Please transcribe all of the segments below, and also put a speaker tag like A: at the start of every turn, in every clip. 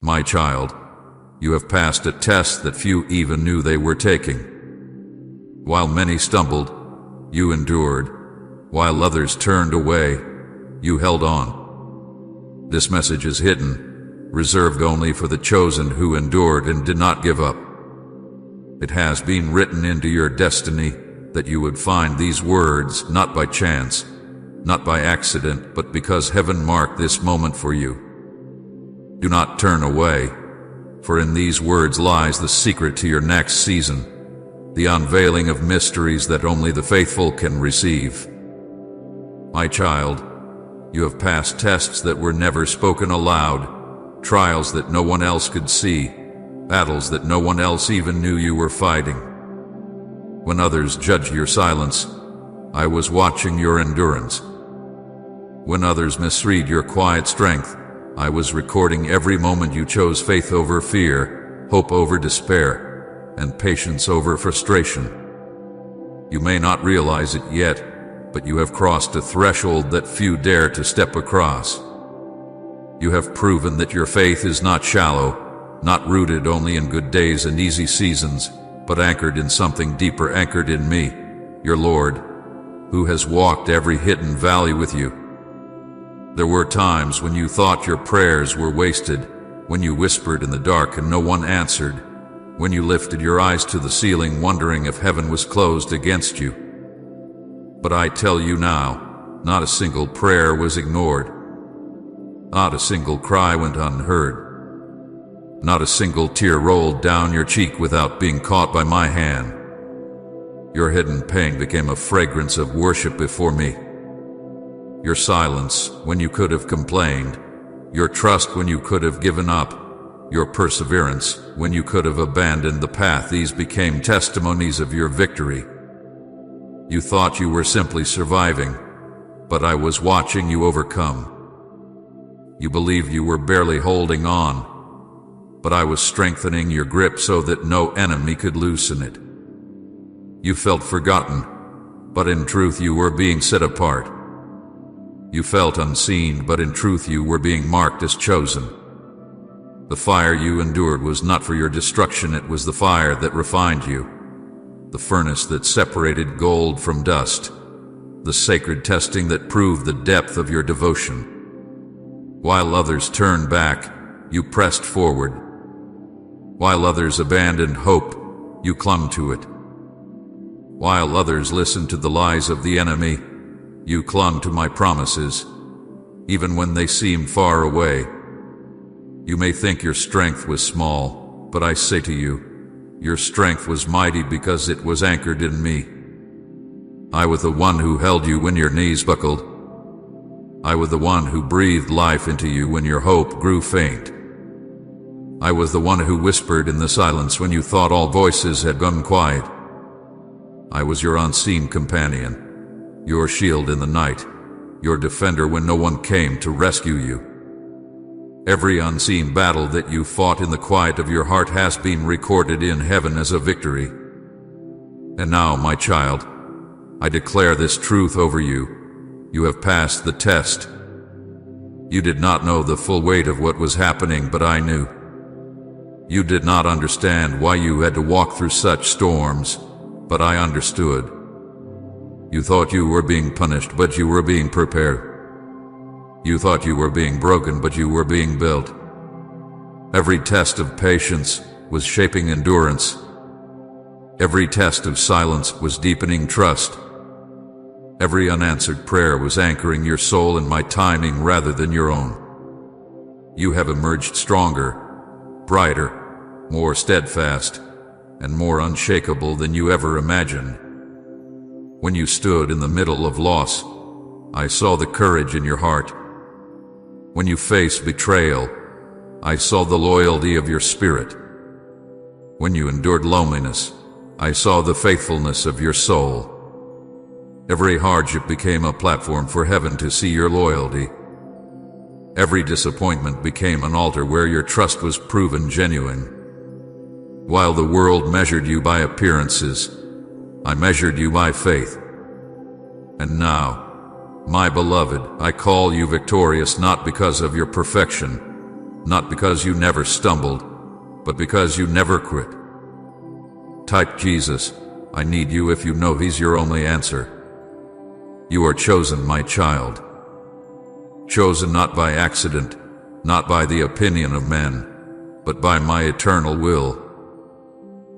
A: My child, you have passed a test that few even knew they were taking. While many stumbled, you endured. While others turned away, you held on. This message is hidden, reserved only for the chosen who endured and did not give up. It has been written into your destiny that you would find these words not by chance, not by accident, but because heaven marked this moment for you. Do not turn away, for in these words lies the secret to your next season, the unveiling of mysteries that only the faithful can receive. My child, you have passed tests that were never spoken aloud, trials that no one else could see, battles that no one else even knew you were fighting. When others judged your silence, I was watching your endurance. When others misread your quiet strength, I was recording every moment you chose faith over fear, hope over despair, and patience over frustration. You may not realize it yet, but you have crossed a threshold that few dare to step across. You have proven that your faith is not shallow, not rooted only in good days and easy seasons, but anchored in something deeper, anchored in me, your Lord, who has walked every hidden valley with you. There were times when you thought your prayers were wasted, when you whispered in the dark and no one answered, when you lifted your eyes to the ceiling wondering if heaven was closed against you. But I tell you now, not a single prayer was ignored. Not a single cry went unheard. Not a single tear rolled down your cheek without being caught by my hand. Your hidden pain became a fragrance of worship before me. Your silence when you could have complained, your trust when you could have given up, your perseverance when you could have abandoned the path, these became testimonies of your victory. You thought you were simply surviving, but I was watching you overcome. You believed you were barely holding on, but I was strengthening your grip so that no enemy could loosen it. You felt forgotten, but in truth you were being set apart. You felt unseen, but in truth you were being marked as chosen. The fire you endured was not for your destruction, it was the fire that refined you, the furnace that separated gold from dust, the sacred testing that proved the depth of your devotion. While others turned back, you pressed forward. While others abandoned hope, you clung to it. While others listened to the lies of the enemy, you clung to my promises, even when they seemed far away. You may think your strength was small, but I say to you, your strength was mighty because it was anchored in me. I was the one who held you when your knees buckled. I was the one who breathed life into you when your hope grew faint. I was the one who whispered in the silence when you thought all voices had gone quiet. I was your unseen companion, your shield in the night, your defender when no one came to rescue you. Every unseen battle that you fought in the quiet of your heart has been recorded in heaven as a victory. And now, my child, I declare this truth over you. You have passed the test. You did not know the full weight of what was happening, but I knew. You did not understand why you had to walk through such storms, but I understood. You thought you were being punished, but you were being prepared. You thought you were being broken, but you were being built. Every test of patience was shaping endurance. Every test of silence was deepening trust. Every unanswered prayer was anchoring your soul in my timing rather than your own. You have emerged stronger, brighter, more steadfast, and more unshakable than you ever imagined. When you stood in the middle of loss, I saw the courage in your heart. When you faced betrayal, I saw the loyalty of your spirit. When you endured loneliness, I saw the faithfulness of your soul. Every hardship became a platform for heaven to see your loyalty. Every disappointment became an altar where your trust was proven genuine. While the world measured you by appearances, I measured you by faith. And now, my beloved, I call you victorious not because of your perfection, not because you never stumbled, but because you never quit. Type Jesus, I need you if you know He's your only answer. You are chosen, my child. Chosen not by accident, not by the opinion of men, but by my eternal will.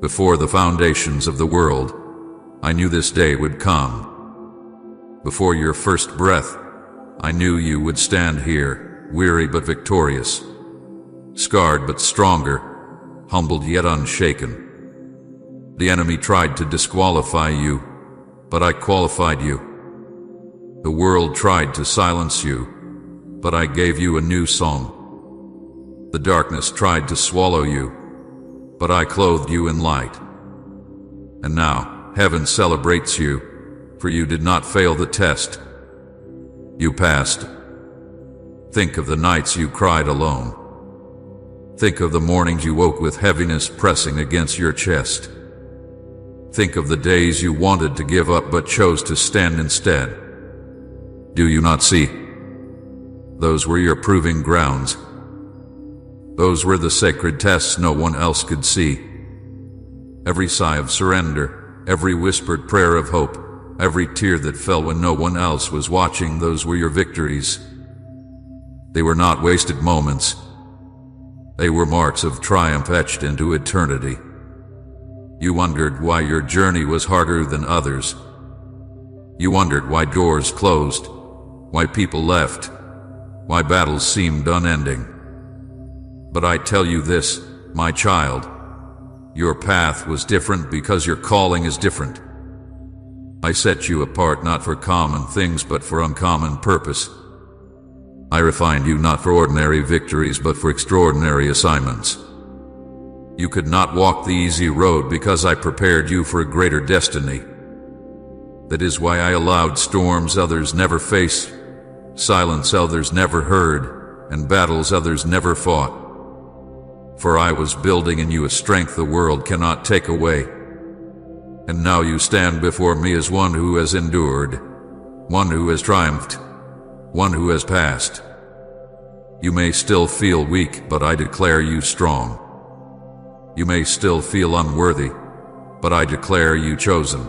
A: Before the foundations of the world, I knew this day would come. Before your first breath, I knew you would stand here, weary but victorious, scarred but stronger, humbled yet unshaken. The enemy tried to disqualify you, but I qualified you. The world tried to silence you, but I gave you a new song. The darkness tried to swallow you, but I clothed you in light. And now, heaven celebrates you, for you did not fail the test. You passed. Think of the nights you cried alone. Think of the mornings you woke with heaviness pressing against your chest. Think of the days you wanted to give up but chose to stand instead. Do you not see? Those were your proving grounds. Those were the sacred tests no one else could see. Every sigh of surrender, every whispered prayer of hope, every tear that fell when no one else was watching, those were your victories. They were not wasted moments. They were marks of triumph etched into eternity. You wondered why your journey was harder than others. You wondered why doors closed, why people left, why battles seemed unending. But I tell you this, my child, your path was different because your calling is different. I set you apart not for common things but for uncommon purpose. I refined you not for ordinary victories but for extraordinary assignments. You could not walk the easy road because I prepared you for a greater destiny. That is why I allowed storms others never faced, silence others never heard, and battles others never fought. For I was building in you a strength the world cannot take away. And now you stand before me as one who has endured, one who has triumphed, one who has passed. You may still feel weak, but I declare you strong. You may still feel unworthy, but I declare you chosen.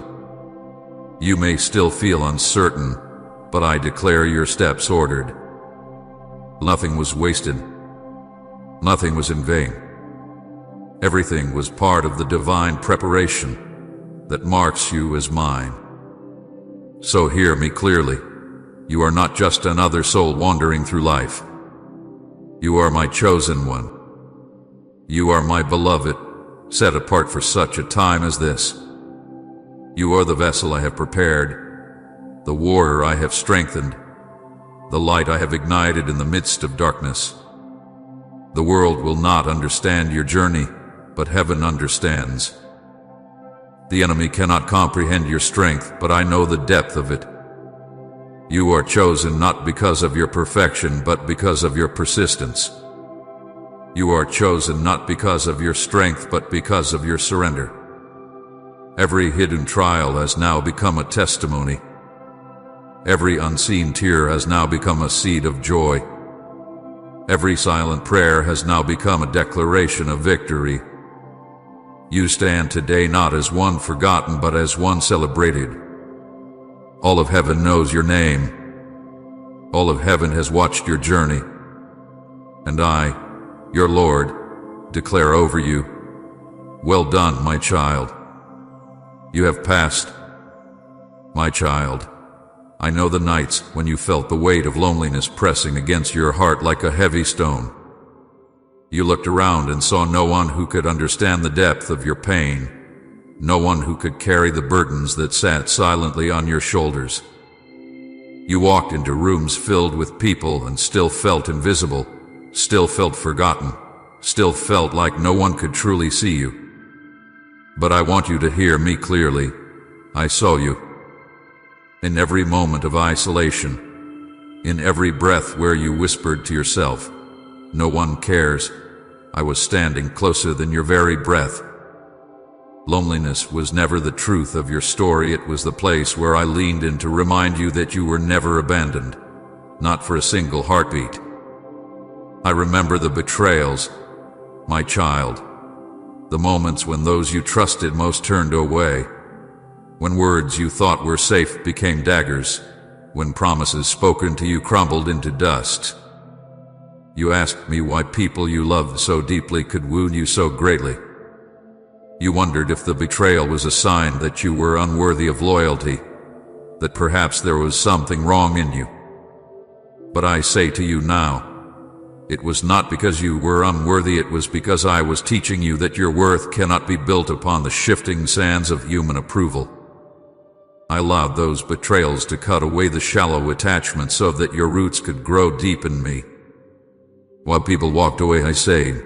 A: You may still feel uncertain, but I declare your steps ordered. Nothing was wasted. Nothing was in vain. Everything was part of the divine preparation that marks you as mine. So hear me clearly. You are not just another soul wandering through life. You are my chosen one. You are my beloved, set apart for such a time as this. You are the vessel I have prepared, the warrior I have strengthened, the light I have ignited in the midst of darkness. The world will not understand your journey, but heaven understands. The enemy cannot comprehend your strength, but I know the depth of it. You are chosen not because of your perfection, but because of your persistence. You are chosen not because of your strength, but because of your surrender. Every hidden trial has now become a testimony. Every unseen tear has now become a seed of joy. Every silent prayer has now become a declaration of victory. You stand today not as one forgotten, but as one celebrated. All of heaven knows your name. All of heaven has watched your journey. And I, your Lord, declare over you, well done, my child. You have passed, my child. I know the nights when you felt the weight of loneliness pressing against your heart like a heavy stone. You looked around and saw no one who could understand the depth of your pain, no one who could carry the burdens that sat silently on your shoulders. You walked into rooms filled with people and still felt invisible, still felt forgotten, still felt like no one could truly see you. But I want you to hear me clearly. I saw you. In every moment of isolation, in every breath where you whispered to yourself, "No one cares," I was standing closer than your very breath. Loneliness was never the truth of your story. It was the place where I leaned in to remind you that you were never abandoned, not for a single heartbeat. I remember the betrayals, my child, the moments when those you trusted most turned away, when words you thought were safe became daggers, when promises spoken to you crumbled into dust. You asked me why people you loved so deeply could wound you so greatly. You wondered if the betrayal was a sign that you were unworthy of loyalty, that perhaps there was something wrong in you. But I say to you now, it was not because you were unworthy, it was because I was teaching you that your worth cannot be built upon the shifting sands of human approval. I allowed those betrayals to cut away the shallow attachment so that your roots could grow deep in me. While people walked away, I stayed.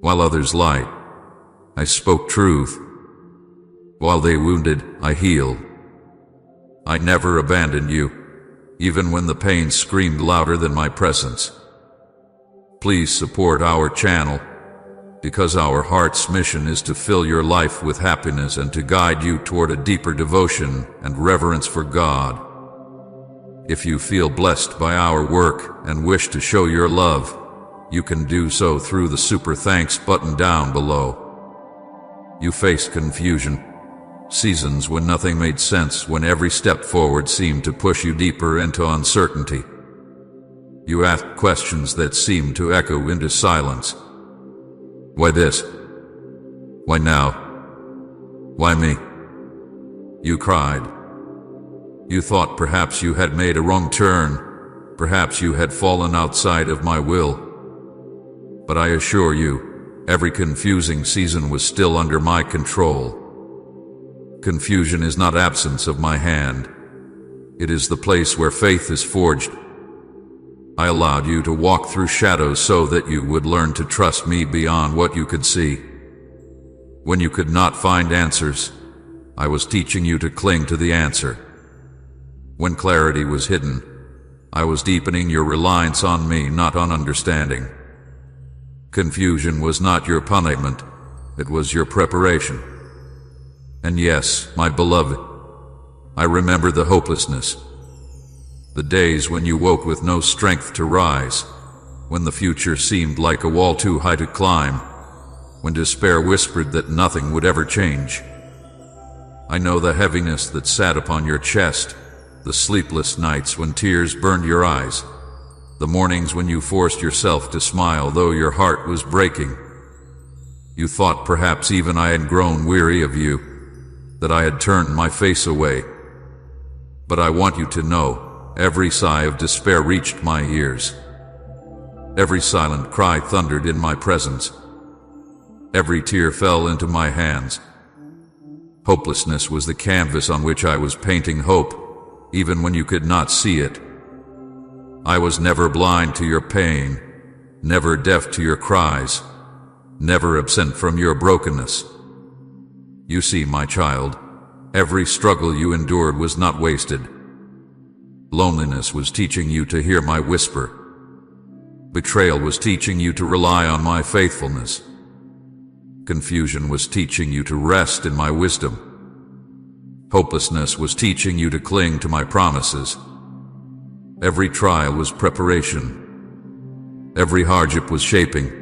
A: While others lied, I spoke truth. While they wounded, I healed. I never abandoned you, even when the pain screamed louder than my presence. Please support our channel, because our heart's mission is to fill your life with happiness and to guide you toward a deeper devotion and reverence for God. If you feel blessed by our work and wish to show your love, you can do so through the Super Thanks button down below. You faced confusion, seasons when nothing made sense, when every step forward seemed to push you deeper into uncertainty. You asked questions that seemed to echo into silence. Why this? Why now? Why me? You cried. You thought perhaps you had made a wrong turn, perhaps you had fallen outside of my will. But I assure you, every confusing season was still under my control. Confusion is not absence of my hand. It is the place where faith is forged. I allowed you to walk through shadows so that you would learn to trust me beyond what you could see. When you could not find answers, I was teaching you to cling to the answer. When clarity was hidden, I was deepening your reliance on me, not on understanding. Confusion was not your punishment, it was your preparation. And yes, my beloved, I remember the hopelessness. The days when you woke with no strength to rise, when the future seemed like a wall too high to climb, when despair whispered that nothing would ever change. I know the heaviness that sat upon your chest, the sleepless nights when tears burned your eyes, the mornings when you forced yourself to smile though your heart was breaking. You thought perhaps even I had grown weary of you, that I had turned my face away. But I want you to know, every sigh of despair reached my ears. Every silent cry thundered in my presence. Every tear fell into my hands. Hopelessness was the canvas on which I was painting hope, even when you could not see it. I was never blind to your pain, never deaf to your cries, never absent from your brokenness. You see, my child, every struggle you endured was not wasted. Loneliness was teaching you to hear my whisper. Betrayal was teaching you to rely on my faithfulness. Confusion was teaching you to rest in my wisdom. Hopelessness was teaching you to cling to my promises. Every trial was preparation. Every hardship was shaping.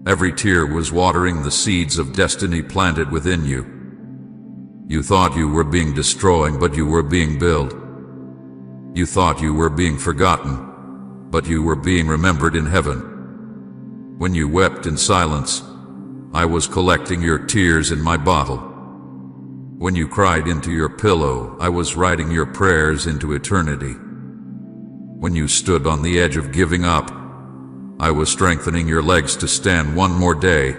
A: Every tear was watering the seeds of destiny planted within you. You thought you were being destroyed, but you were being built. You thought you were being forgotten, but you were being remembered in heaven. When you wept in silence, I was collecting your tears in my bottle. When you cried into your pillow, I was writing your prayers into eternity. When you stood on the edge of giving up, I was strengthening your legs to stand one more day.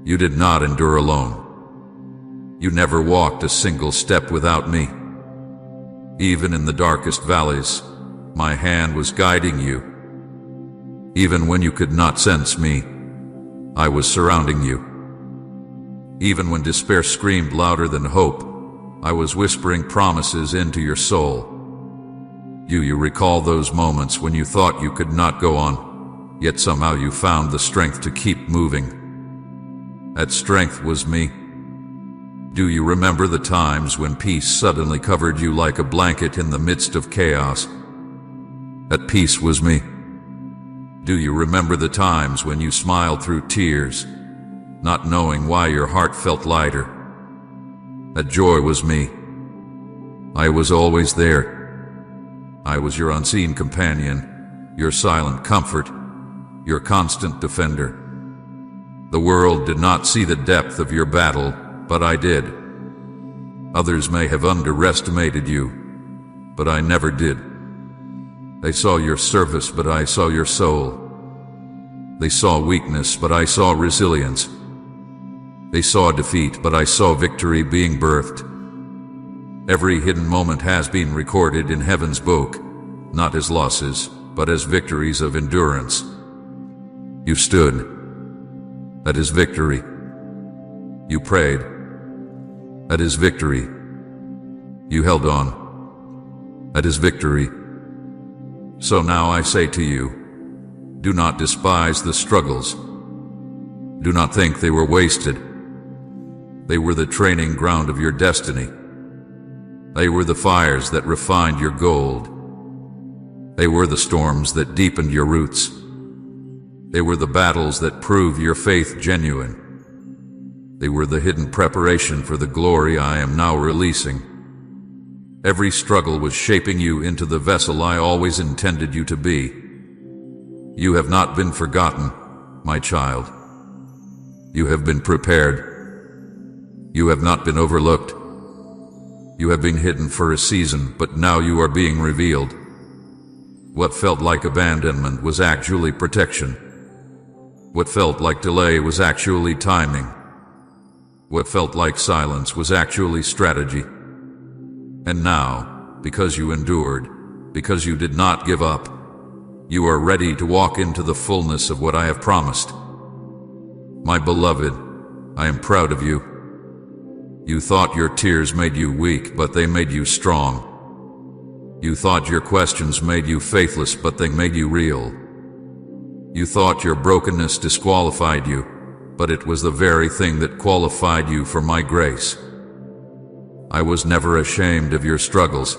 A: You did not endure alone. You never walked a single step without me. Even in the darkest valleys, my hand was guiding you. Even when you could not sense me, I was surrounding you. Even when despair screamed louder than hope, I was whispering promises into your soul. You recall those moments when you thought you could not go on, yet somehow you found the strength to keep moving. That strength was me. Do you remember the times when peace suddenly covered you like a blanket in the midst of chaos? That peace was me. Do you remember the times when you smiled through tears, not knowing why your heart felt lighter? That joy was me. I was always there. I was your unseen companion, your silent comfort, your constant defender. The world did not see the depth of your battle, but I did. Others may have underestimated you, but I never did. They saw your service, but I saw your soul. They saw weakness, but I saw resilience. They saw defeat, but I saw victory being birthed. Every hidden moment has been recorded in heaven's book, not as losses, but as victories of endurance. You stood. That is victory. You prayed. That is victory. You held on. That is victory. So now I say to you, do not despise the struggles. Do not think they were wasted. They were the training ground of your destiny. They were the fires that refined your gold. They were the storms that deepened your roots. They were the battles that proved your faith genuine. They were the hidden preparation for the glory I am now releasing. Every struggle was shaping you into the vessel I always intended you to be. You have not been forgotten, my child. You have been prepared. You have not been overlooked. You have been hidden for a season, but now you are being revealed. What felt like abandonment was actually protection. What felt like delay was actually timing. What felt like silence was actually strategy. And now, because you endured, because you did not give up, you are ready to walk into the fullness of what I have promised. My beloved, I am proud of you. You thought your tears made you weak, but they made you strong. You thought your questions made you faithless, but they made you real. You thought your brokenness disqualified you, but it was the very thing that qualified you for my grace. I was never ashamed of your struggles.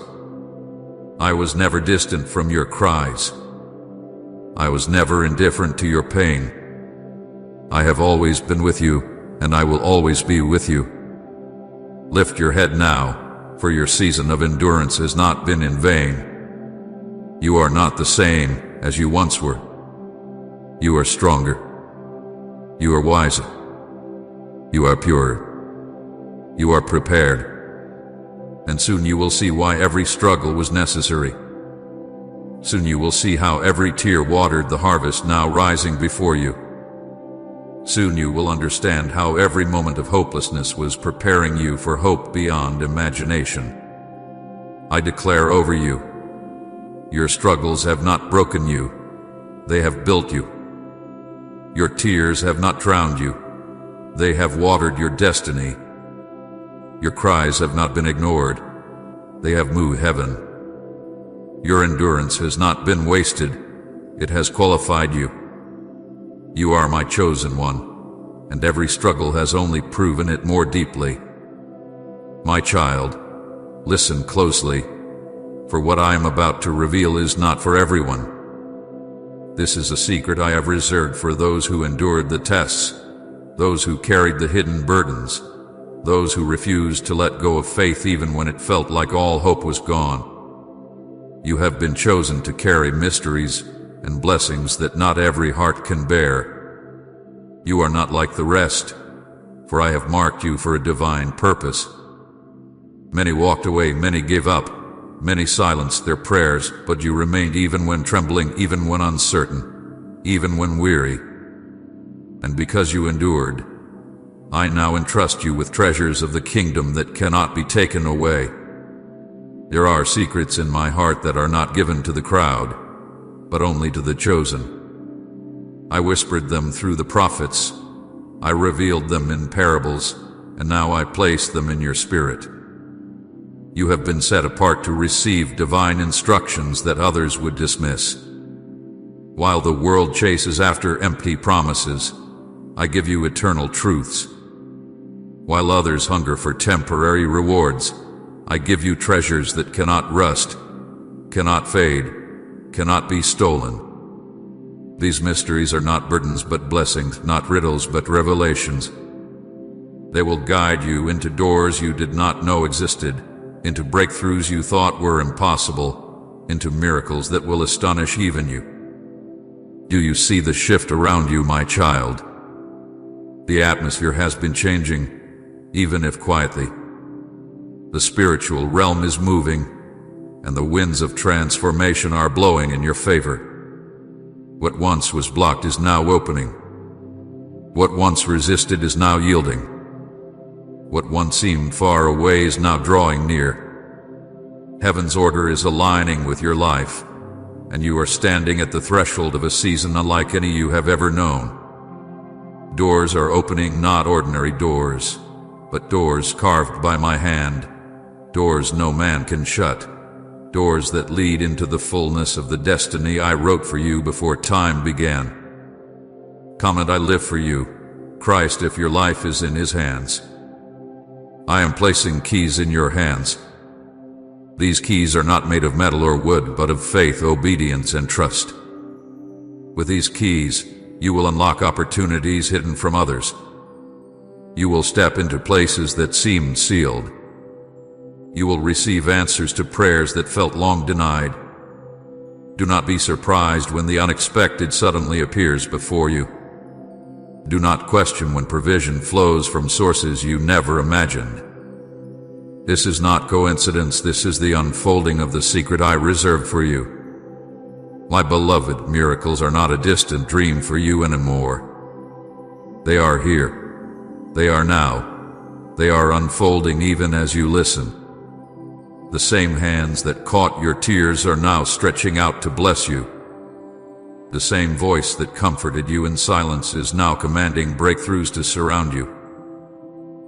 A: I was never distant from your cries. I was never indifferent to your pain. I have always been with you, and I will always be with you. Lift your head now, for your season of endurance has not been in vain. You are not the same as you once were. You are stronger. You are wiser. You are purer. You are prepared. And soon you will see why every struggle was necessary. Soon you will see how every tear watered the harvest now rising before you. Soon you will understand how every moment of hopelessness was preparing you for hope beyond imagination. I declare over you, your struggles have not broken you, they have built you. Your tears have not drowned you, they have watered your destiny. Your cries have not been ignored, they have moved heaven. Your endurance has not been wasted, it has qualified you. You are my chosen one, and every struggle has only proven it more deeply. My child, listen closely, for what I am about to reveal is not for everyone. This is a secret I have reserved for those who endured the tests, those who carried the hidden burdens, those who refused to let go of faith even when it felt like all hope was gone. You have been chosen to carry mysteries and blessings that not every heart can bear. You are not like the rest, for I have marked you for a divine purpose. Many walked away, many gave up, many silenced their prayers, but you remained even when trembling, even when uncertain, even when weary. And because you endured, I now entrust you with treasures of the kingdom that cannot be taken away. There are secrets in my heart that are not given to the crowd, but only to the chosen. I whispered them through the prophets. I revealed them in parables, and now I place them in your spirit. You have been set apart to receive divine instructions that others would dismiss. While the world chases after empty promises, I give you eternal truths. While others hunger for temporary rewards, I give you treasures that cannot rust, cannot fade, cannot be stolen. These mysteries are not burdens but blessings, not riddles but revelations. They will guide you into doors you did not know existed, into breakthroughs you thought were impossible, into miracles that will astonish even you. Do you see the shift around you, my child? The atmosphere has been changing, even if quietly. The spiritual realm is moving, and the winds of transformation are blowing in your favor. What once was blocked is now opening. What once resisted is now yielding. What once seemed far away is now drawing near. Heaven's order is aligning with your life, and you are standing at the threshold of a season unlike any you have ever known. Doors are opening, not ordinary doors, but doors carved by my hand, doors no man can shut, doors that lead into the fullness of the destiny I wrote for you before time began. Come and I live for you, Christ, if your life is in His hands. I am placing keys in your hands. These keys are not made of metal or wood, but of faith, obedience, and trust. With these keys, you will unlock opportunities hidden from others. You will step into places that seemed sealed. You will receive answers to prayers that felt long denied. Do not be surprised when the unexpected suddenly appears before you. Do not question when provision flows from sources you never imagined. This is not coincidence, this is the unfolding of the secret I reserved for you. My beloved, miracles are not a distant dream for you anymore. They are here. They are now. They are unfolding even as you listen. The same hands that caught your tears are now stretching out to bless you. The same voice that comforted you in silence is now commanding breakthroughs to surround you.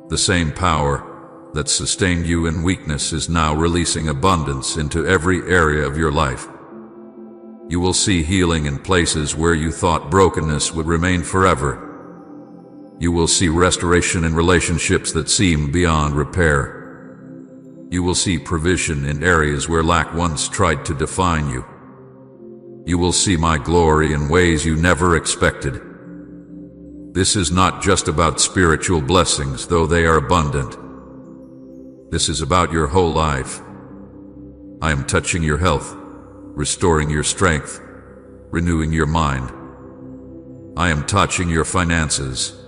A: The same power that sustained you in weakness is now releasing abundance into every area of your life. You will see healing in places where you thought brokenness would remain forever. You will see restoration in relationships that seem beyond repair. You will see provision in areas where lack once tried to define you. You will see my glory in ways you never expected. This is not just about spiritual blessings, though they are abundant. This is about your whole life. I am touching your health, restoring your strength, renewing your mind. I am touching your finances,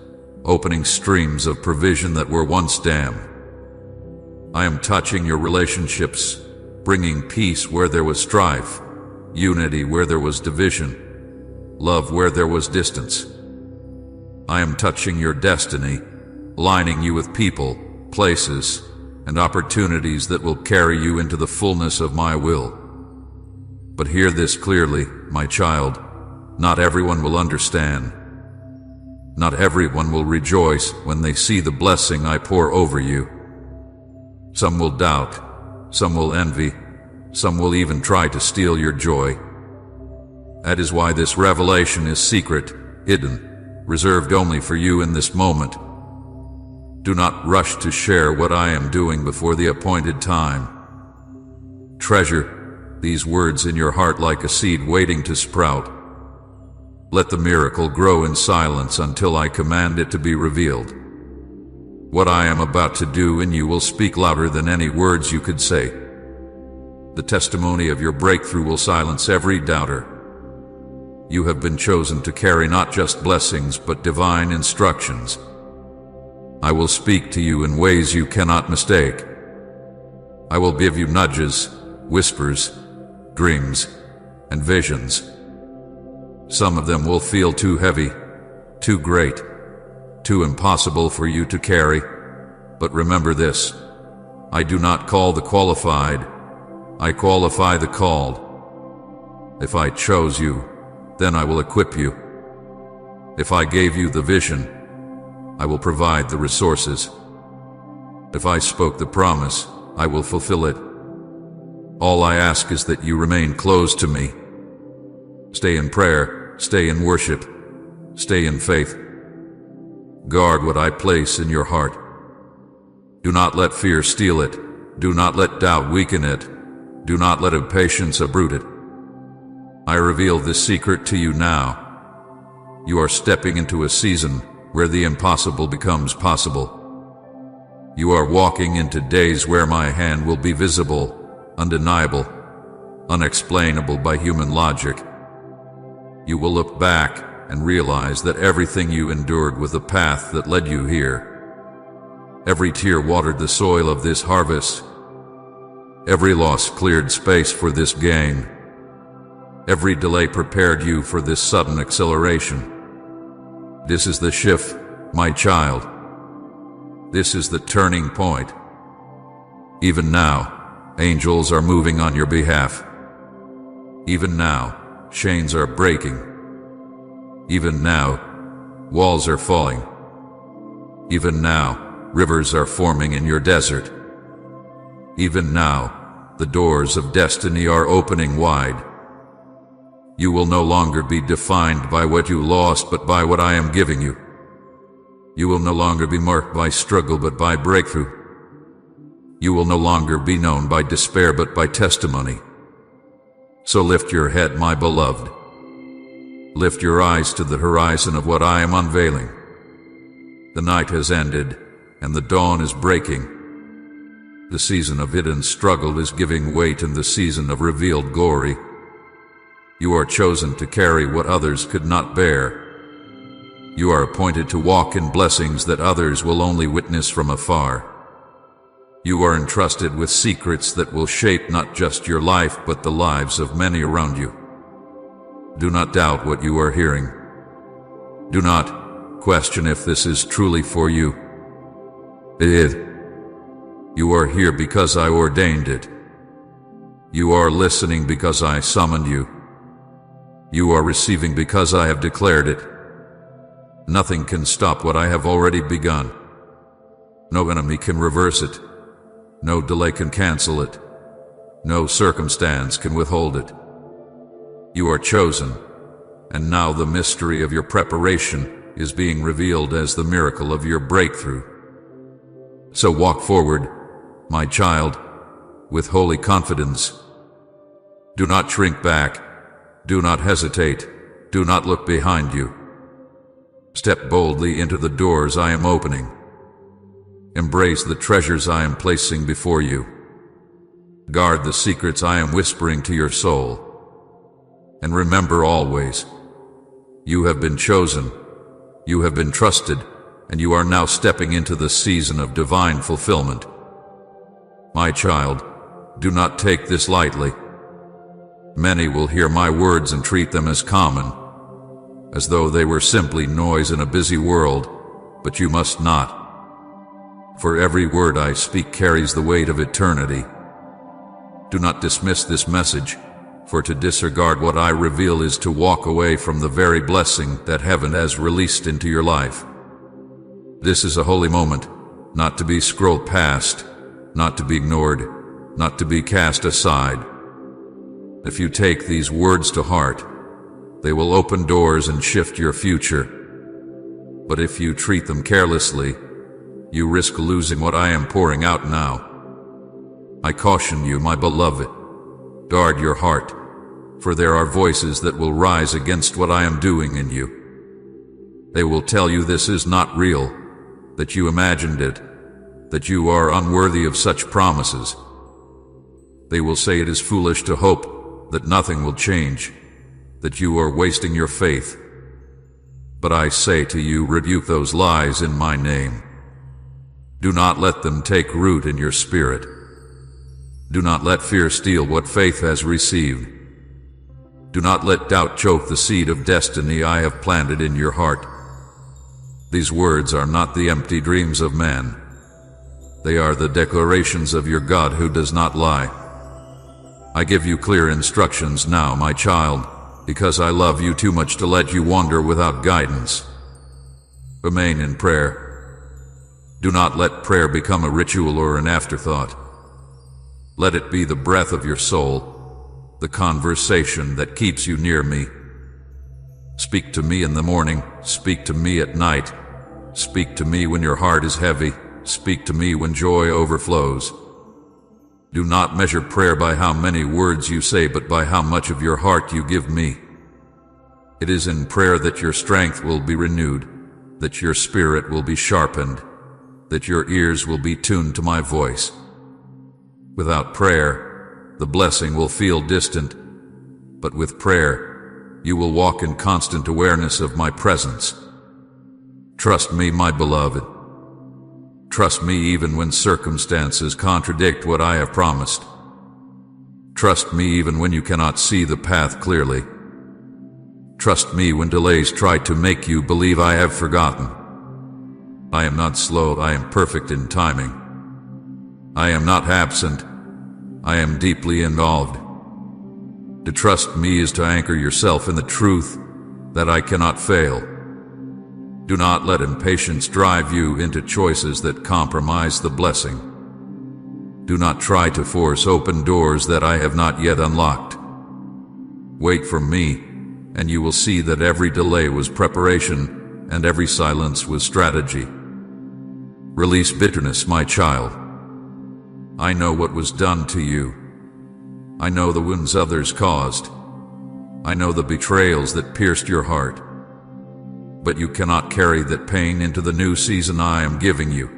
A: opening streams of provision that were once dammed. I am touching your relationships, bringing peace where there was strife, unity where there was division, love where there was distance. I am touching your destiny, aligning you with people, places, and opportunities that will carry you into the fullness of my will. But hear this clearly, my child, not everyone will understand. Not everyone will rejoice when they see the blessing I pour over you. Some will doubt, some will envy, some will even try to steal your joy. That is why this revelation is secret, hidden, reserved only for you in this moment. Do not rush to share what I am doing before the appointed time. Treasure these words in your heart like a seed waiting to sprout. Let the miracle grow in silence until I command it to be revealed. What I am about to do in you will speak louder than any words you could say. The testimony of your breakthrough will silence every doubter. You have been chosen to carry not just blessings but divine instructions. I will speak to you in ways you cannot mistake. I will give you nudges, whispers, dreams, and visions. Some of them will feel too heavy, too great, too impossible for you to carry. But remember this, I do not call the qualified, I qualify the called. If I chose you, then I will equip you. If I gave you the vision, I will provide the resources. If I spoke the promise, I will fulfill it. All I ask is that you remain close to me. Stay in prayer, stay in worship, stay in faith. Guard what I place in your heart. Do not let fear steal it. Do not let doubt weaken it. Do not let impatience uproot it. I reveal this secret to you now, You are stepping into a season where the impossible becomes possible. You are walking into days where my hand will be visible, undeniable, unexplainable by human logic. You will look back and realize that everything you endured was the path that led you here. Every tear watered the soil of this harvest. Every loss cleared space for this gain. Every delay prepared you for this sudden acceleration. This is the shift, my child. This is the turning point. Even now, angels are moving on your behalf. Even now, chains are breaking. Even now, walls are falling. Even now, rivers are forming in your desert. Even now, the doors of destiny are opening wide. You will no longer be defined by what you lost, but by what I am giving you. You will no longer be marked by struggle, but by breakthrough. You will no longer be known by despair, but by testimony. So lift your head, my beloved. Lift your eyes to the horizon of what I am unveiling. The night has ended, and the dawn is breaking. The season of hidden struggle is giving way to the season of revealed glory. You are chosen to carry what others could not bear. You are appointed to walk in blessings that others will only witness from afar. You are entrusted with secrets that will shape not just your life, but the lives of many around you. Do not doubt what you are hearing. Do not question if this is truly for you. It is. You are here because I ordained it. You are listening because I summoned you. You are receiving because I have declared it. Nothing can stop what I have already begun. No enemy can reverse it. No delay can cancel it. No circumstance can withhold it. You are chosen, and now the mystery of your preparation is being revealed as the miracle of your breakthrough. So walk forward, my child, with holy confidence. Do not shrink back. Do not hesitate. Do not look behind you. Step boldly into the doors I am opening. Embrace the treasures I am placing before you. Guard the secrets I am whispering to your soul. And remember always, you have been chosen, you have been trusted, and you are now stepping into the season of divine fulfillment. My child, do not take this lightly. Many will hear my words and treat them as common, as though they were simply noise in a busy world, but you must not. For every word I speak carries the weight of eternity. Do not dismiss this message, for to disregard what I reveal is to walk away from the very blessing that heaven has released into your life. This is a holy moment, not to be scrolled past, not to be ignored, not to be cast aside. If you take these words to heart, they will open doors and shift your future. But if you treat them carelessly, you risk losing what I am pouring out now. I caution you, my beloved, guard your heart, for there are voices that will rise against what I am doing in you. They will tell you this is not real, that you imagined it, that you are unworthy of such promises. They will say it is foolish to hope that nothing will change, that you are wasting your faith. But I say to you, rebuke those lies in my name. Do not let them take root in your spirit. Do not let fear steal what faith has received. Do not let doubt choke the seed of destiny I have planted in your heart. These words are not the empty dreams of man. They are the declarations of your God who does not lie. I give you clear instructions now, my child, because I love you too much to let you wander without guidance. Remain in prayer. Do not let prayer become a ritual or an afterthought. Let it be the breath of your soul, the conversation that keeps you near me. Speak to me in the morning, speak to me at night. Speak to me when your heart is heavy, speak to me when joy overflows. Do not measure prayer by how many words you say, but by how much of your heart you give me. It is in prayer that your strength will be renewed, that your spirit will be sharpened, that your ears will be tuned to my voice. Without prayer, the blessing will feel distant, but with prayer, you will walk in constant awareness of my presence. Trust me, my beloved. Trust me even when circumstances contradict what I have promised. Trust me even when you cannot see the path clearly. Trust me when delays try to make you believe I have forgotten. I am not slow, I am perfect in timing. I am not absent, I am deeply involved. To trust me is to anchor yourself in the truth that I cannot fail. Do not let impatience drive you into choices that compromise the blessing. Do not try to force open doors that I have not yet unlocked. Wait for me, and you will see that every delay was preparation, and every silence was strategy. Release bitterness, my child. I know what was done to you. I know the wounds others caused. I know the betrayals that pierced your heart. But you cannot carry that pain into the new season I am giving you.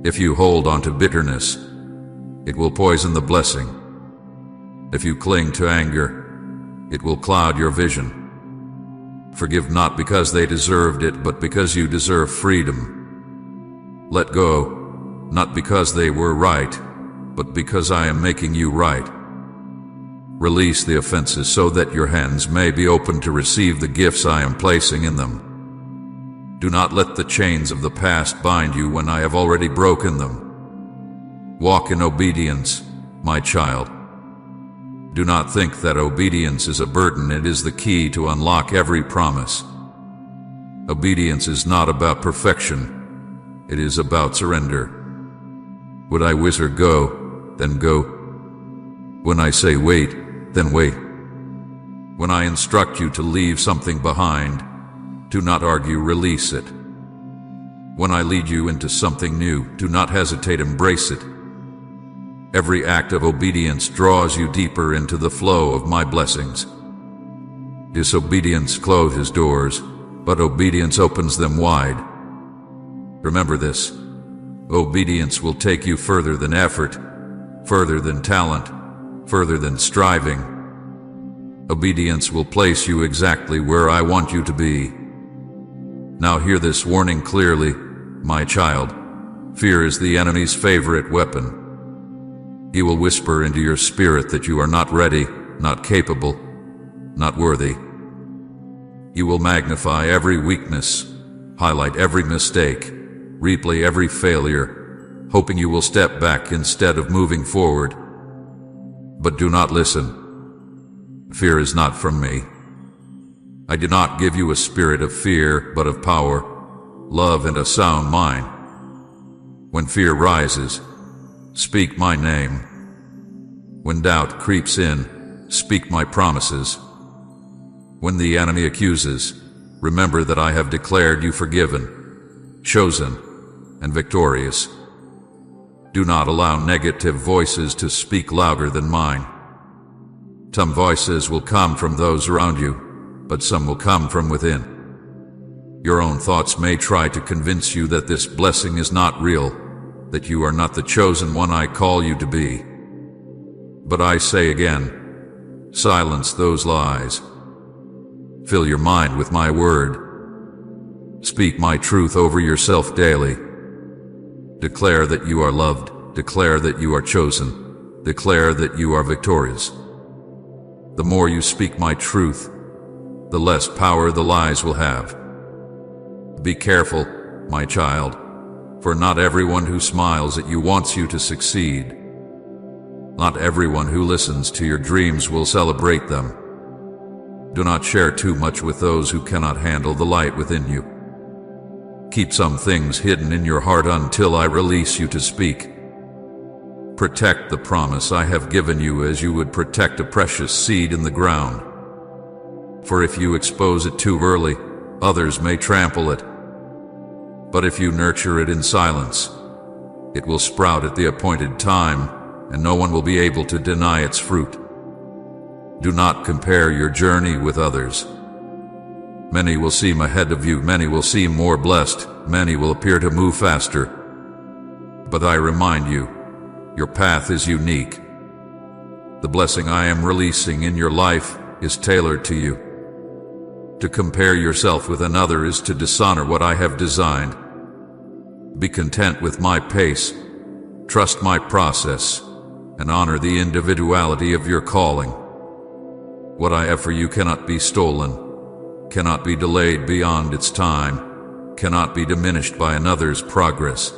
A: If you hold on to bitterness, it will poison the blessing. If you cling to anger, it will cloud your vision. Forgive not because they deserved it, but because you deserve freedom. Let go, not because they were right, but because I am making you right. Release the offenses so that your hands may be open to receive the gifts I am placing in them. Do not let the chains of the past bind you when I have already broken them. Walk in obedience, my child. Do not think that obedience is a burden, it is the key to unlock every promise. Obedience is not about perfection, it is about surrender. Would I whisper go, then go. When I say wait, then wait. When I instruct you to leave something behind, do not argue, release it. When I lead you into something new, do not hesitate, embrace it. Every act of obedience draws you deeper into the flow of my blessings. Disobedience closes doors, but obedience opens them wide. Remember this. Obedience will take you further than effort, further than talent, further than striving. Obedience will place you exactly where I want you to be. Now hear this warning clearly, my child. Fear is the enemy's favorite weapon. He will whisper into your spirit that you are not ready, not capable, not worthy. He will magnify every weakness, highlight every mistake, replay every failure, hoping you will step back instead of moving forward. But do not listen. Fear is not from me. I did not give you a spirit of fear, but of power, love, and a sound mind. When fear rises, speak my name. When doubt creeps in, speak my promises. When the enemy accuses, remember that I have declared you forgiven, chosen, and victorious. Do not allow negative voices to speak louder than mine. Some voices will come from those around you, but some will come from within. Your own thoughts may try to convince you that this blessing is not real, that you are not the chosen one I call you to be. But I say again, silence those lies. Fill your mind with my word. Speak my truth over yourself daily. Declare that you are loved. Declare that you are chosen. Declare that you are victorious. The more you speak my truth, the less power the lies will have. Be careful, my child, for not everyone who smiles at you wants you to succeed. Not everyone who listens to your dreams will celebrate them. Do not share too much with those who cannot handle the light within you. Keep some things hidden in your heart until I release you to speak. Protect the promise I have given you as you would protect a precious seed in the ground. For if you expose it too early, others may trample it. But if you nurture it in silence, it will sprout at the appointed time, and no one will be able to deny its fruit. Do not compare your journey with others. Many will seem ahead of you, many will seem more blessed, many will appear to move faster. But I remind you, your path is unique. The blessing I am releasing in your life is tailored to you. To compare yourself with another is to dishonor what I have designed. Be content with my pace, trust my process, and honor the individuality of your calling. What I have for you cannot be stolen, cannot be delayed beyond its time, cannot be diminished by another's progress.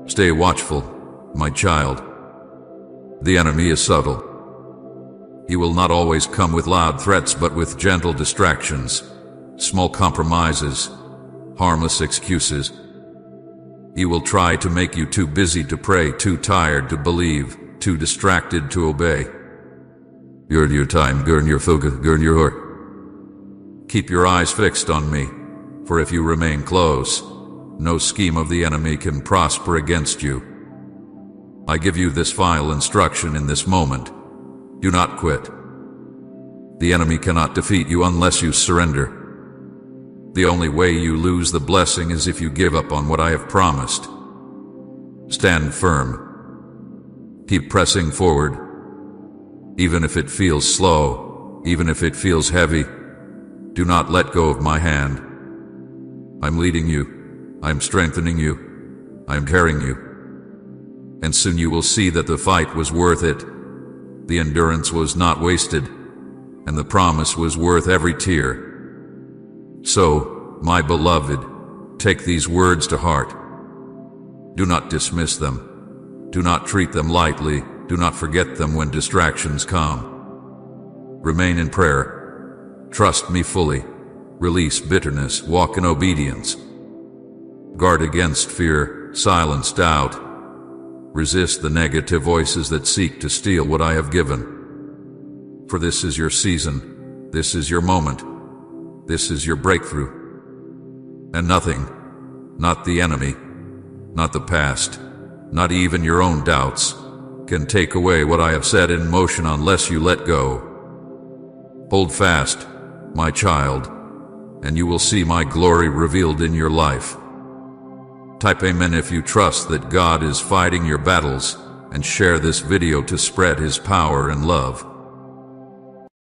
A: Stay watchful, my child. The enemy is subtle. He will not always come with loud threats, but with gentle distractions, small compromises, harmless excuses. He will try to make you too busy to pray, too tired to believe, too distracted to obey. Gird your time, gird your focus, gird your heart. Keep your eyes fixed on me, for if you remain close, no scheme of the enemy can prosper against you. I give you this final instruction in this moment. Do not quit. The enemy cannot defeat you unless you surrender. The only way you lose the blessing is if you give up on what I have promised. Stand firm. Keep pressing forward. Even if it feels slow, even if it feels heavy, do not let go of my hand. I'm leading you. I'm strengthening you. I'm carrying you. And soon you will see that the fight was worth it. The endurance was not wasted, and the promise was worth every tear. So, my beloved, take these words to heart. Do not dismiss them. Do not treat them lightly. Do not forget them when distractions come. Remain in prayer. Trust me fully. Release bitterness. Walk in obedience. Guard against fear. Silence doubt. Resist the negative voices that seek to steal what I have given. For this is your season. This is your moment. This is your breakthrough. And nothing, not the enemy, not the past, not even your own doubts, can take away what I have set in motion unless you let go. Hold fast, my child, and you will see my glory revealed in your life. Type Amen if you trust that God is fighting your battles, and share this video to spread His power and love.